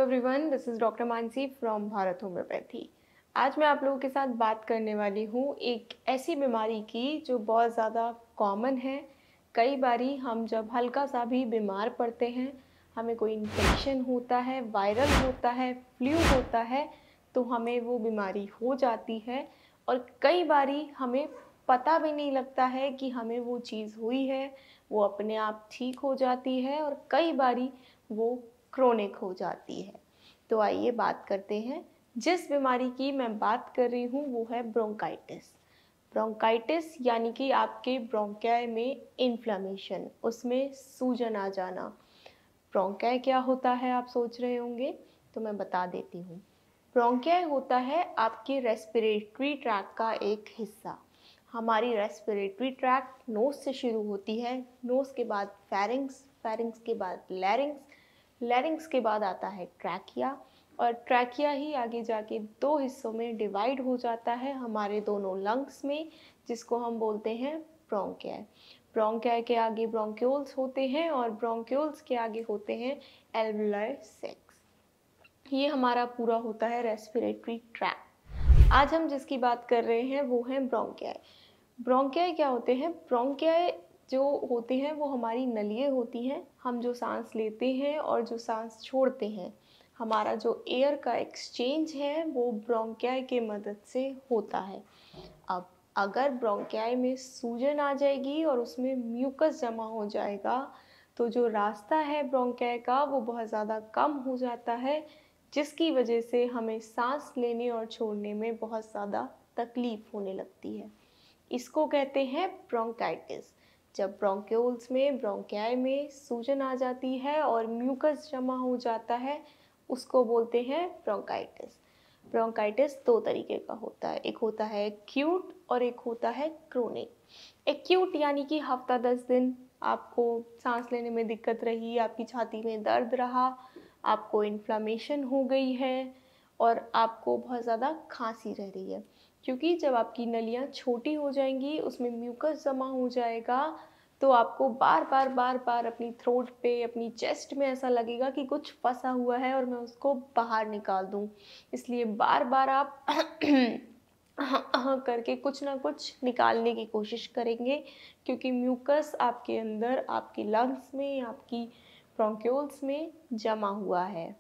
Everyone, this is doctor Mansi from Bharat homeopathy. आज मैं आप लोगों के साथ बात करने वाली हूँ एक ऐसी बीमारी की जो बहुत ज़्यादा कॉमन है। कई बारी हम जब हल्का सा भी बीमार पड़ते हैं, हमें कोई इन्फेक्शन होता है, वायरल होता है, फ्लू होता है, तो हमें वो बीमारी हो जाती है और कई बारी हमें पता भी नहीं लगता है कि हमें वो चीज़ हुई है, वो अपने आप ठीक हो जाती है और कई बारी वो क्रोनिक हो जाती है। तो आइए बात करते हैं। जिस बीमारी की मैं बात कर रही हूँ वो है ब्रोंकाइटिस। ब्रोंकाइटिस यानी कि आपके ब्रोंकियाई में इन्फ्लेमेशन, उसमें सूजन आ जाना। ब्रोंकियाई क्या होता है आप सोच रहे होंगे, तो मैं बता देती हूँ। ब्रोंकियाई होता है आपके रेस्पिरेटरी ट्रैक्ट का एक हिस्सा। हमारी रेस्पिरेटरी ट्रैक्ट नोज से शुरू होती है, नोज के बाद फेरिंग्स, फेरिंग्स के बाद लैरिंग्स, लैरिंग्स के बाद आता है ट्रैकिया और ट्रैकिया ही आगे जाके दो हिस्सों में डिवाइड हो जाता है हमारे दोनों लंग्स में, जिसको हम बोलते हैं ब्रोंकियाई। ब्रोंकियाई के आगे ब्रोंक्यूल्स होते हैं और ब्रोंक्यूल्स के आगे होते हैं एल्वुलर सेक्स। ये हमारा पूरा होता है रेस्पिरेटरी ट्रैक्ट। आज हम जिसकी बात कर रहे हैं वो है ब्रोंकियाई। ब्रोंकियाई क्या होते हैं? ब्रोंकियाई जो होते हैं वो हमारी नलियाँ होती हैं। हम जो सांस लेते हैं और जो सांस छोड़ते हैं, हमारा जो एयर का एक्सचेंज है वो ब्रोंकियाई के मदद से होता है। अब अगर ब्रोंकियाई में सूजन आ जाएगी और उसमें म्यूकस जमा हो जाएगा, तो जो रास्ता है ब्रोंकियाई का वो बहुत ज़्यादा कम हो जाता है, जिसकी वजह से हमें सांस लेने और छोड़ने में बहुत ज़्यादा तकलीफ होने लगती है। इसको कहते हैं ब्रोंकाइटिस। जब ब्रोंक्यूल्स में, ब्रोंकियाई में सूजन आ जाती है और म्यूकस जमा हो जाता है, उसको बोलते हैं ब्रोंकाइटिस। ब्रोंकाइटिस दो तरीके का होता है, एक होता है एक्यूट और एक होता है क्रोनिक। एक्यूट यानी कि हफ्ता 10 दिन आपको सांस लेने में दिक्कत रही, आपकी छाती में दर्द रहा, आपको इन्फ्लामेशन हो गई है और आपको बहुत ज़्यादा खांसी रह रही है, क्योंकि जब आपकी नलियाँ छोटी हो जाएंगी, उसमें म्यूकस जमा हो जाएगा, तो आपको बार बार अपनी थ्रोट पे, अपनी चेस्ट में ऐसा लगेगा कि कुछ फंसा हुआ है और मैं उसको बाहर निकाल दूं। इसलिए बार बार आप करके कुछ ना कुछ निकालने की कोशिश करेंगे, क्योंकि म्यूकस आपके अंदर, आपकी लंग्स में, आपकी ब्रोंक्यूल्स में जमा हुआ है।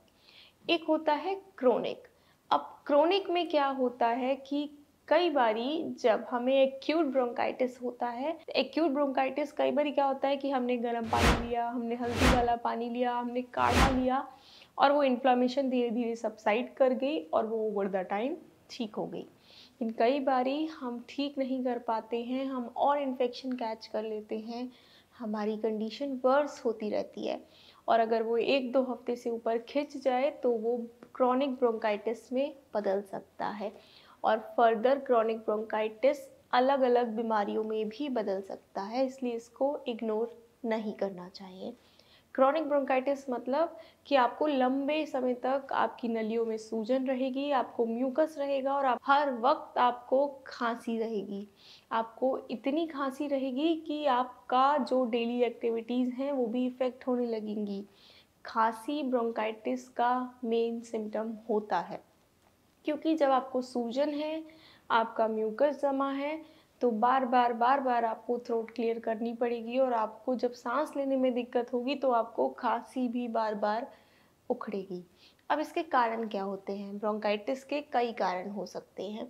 एक होता है क्रोनिक। अब क्रोनिक में क्या होता है कि कई बारी जब हमें एक्यूट ब्रोंकाइटिस होता है, एक्यूट ब्रोंकाइटिस कई बारी क्या होता है कि हमने गर्म पानी लिया, हमने हल्दी वाला पानी लिया, हमने काढ़ा लिया और वो इन्फ्लामेशन धीरे धीरे सबसाइड कर गई और वो ओवर द टाइम ठीक हो गई। लेकिन कई बारी हम ठीक नहीं कर पाते हैं, हम और इन्फेक्शन कैच कर लेते हैं, हमारी कंडीशन वर्स होती रहती है और अगर वो 1-2 हफ्ते से ऊपर खिंच जाए तो वो क्रोनिक ब्रोंकाइटिस में बदल सकता है और फर्दर क्रोनिक ब्रोंकाइटिस अलग अलग बीमारियों में भी बदल सकता है, इसलिए इसको इग्नोर नहीं करना चाहिए। क्रोनिक ब्रोंकाइटिस मतलब कि आपको लंबे समय तक आपकी नलियों में सूजन रहेगी, आपको म्यूकस रहेगा और आप हर वक्त आपको खांसी रहेगी। आपको इतनी खांसी रहेगी कि आपका जो डेली एक्टिविटीज़ हैं वो भी इफ़ेक्ट होने लगेंगी। खांसी ब्रोंकाइटिस का मेन सिम्टम होता है, क्योंकि जब आपको सूजन है, आपका म्यूकस जमा है, तो बार बार आपको थ्रोट क्लियर करनी पड़ेगी और आपको जब सांस लेने में दिक्कत होगी तो आपको खांसी भी बार बार उखड़ेगी। अब इसके कारण क्या होते हैं? ब्रोंकाइटिस के कई कारण हो सकते हैं।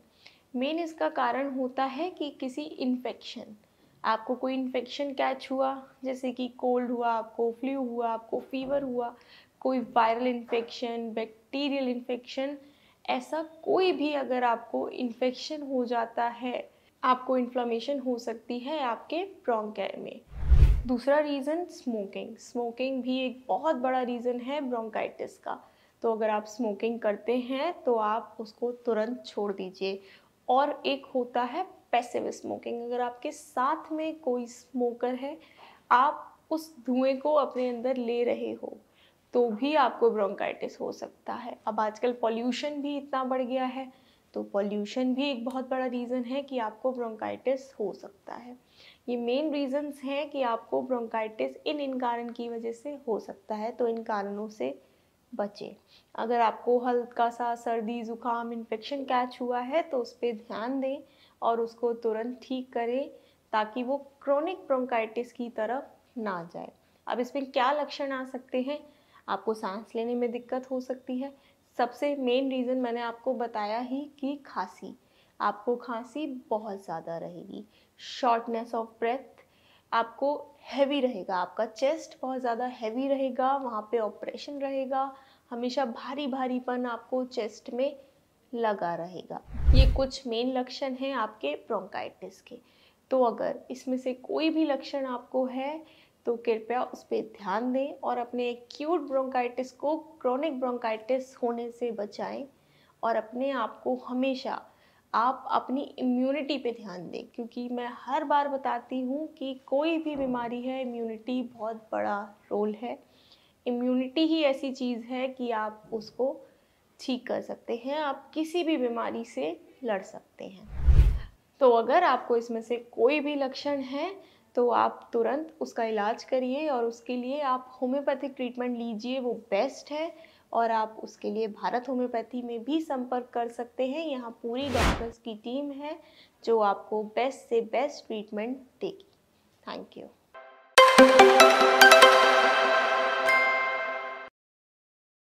मेन इसका कारण होता है कि किसी इन्फेक्शन, आपको कोई इन्फेक्शन कैच हुआ, जैसे कि कोल्ड हुआ, आपको फ्लू हुआ, आपको फीवर हुआ, कोई वायरल इन्फेक्शन, बैक्टीरियल इन्फेक्शन, ऐसा कोई भी अगर आपको इन्फेक्शन हो जाता है, आपको इन्फ्लेमेशन हो सकती है आपके ब्रोंकाई में। दूसरा रीज़न स्मोकिंग। स्मोकिंग भी एक बहुत बड़ा रीज़न है ब्रोंकाइटिस का। तो अगर आप स्मोकिंग करते हैं तो आप उसको तुरंत छोड़ दीजिए। और एक होता है पैसिव स्मोकिंग। अगर आपके साथ में कोई स्मोकर है, आप उस धुएं को अपने अंदर ले रहे हो, तो भी आपको ब्रोंकाइटिस हो सकता है। अब आजकल पॉल्यूशन भी इतना बढ़ गया है, तो पॉल्यूशन भी एक बहुत बड़ा रीज़न है कि आपको ब्रोंकाइटिस हो सकता है। ये मेन रीजंस हैं कि आपको ब्रोंकाइटिस इन कारण की वजह से हो सकता है, तो इन कारणों से बचें। अगर आपको हल्का सा सर्दी, ज़ुकाम, इन्फेक्शन कैच हुआ है तो उस पे ध्यान दें और उसको तुरंत ठीक करें ताकि वो क्रोनिक ब्रोंकाइटिस की तरफ ना जाए। अब इसमें क्या लक्षण आ सकते हैं? आपको सांस लेने में दिक्कत हो सकती है। सबसे मेन रीज़न मैंने आपको बताया ही कि खांसी। आपको खांसी बहुत ज़्यादा रहेगी। शॉर्टनेस ऑफ ब्रेथ, आपको हैवी रहेगा, आपका चेस्ट बहुत ज़्यादा हैवी रहेगा, वहाँ पे ऑपरेशन रहेगा, हमेशा भारी भारीपन आपको चेस्ट में लगा रहेगा। ये कुछ मेन लक्षण हैं आपके ब्रोंकाइटिस के। तो अगर इसमें से कोई भी लक्षण आपको है तो कृपया उस पे ध्यान दें और अपने एक्यूट ब्रोंकाइटिस को क्रोनिक ब्रोंकाइटिस होने से बचाएं और अपने आप को हमेशा आप अपनी इम्यूनिटी पे ध्यान दें, क्योंकि मैं हर बार बताती हूँ कि कोई भी बीमारी है, इम्यूनिटी बहुत बड़ा रोल है। इम्यूनिटी ही ऐसी चीज़ है कि आप उसको ठीक कर सकते हैं, आप किसी भी बीमारी से लड़ सकते हैं। तो अगर आपको इसमें से कोई भी लक्षण है तो आप तुरंत उसका इलाज करिए और उसके लिए आप होम्योपैथिक ट्रीटमेंट लीजिए, वो बेस्ट है। और आप उसके लिए भारत होम्योपैथी में भी संपर्क कर सकते हैं। यहाँ पूरी डॉक्टर्स की टीम है जो आपको बेस्ट से बेस्ट ट्रीटमेंट देगी। Thank you.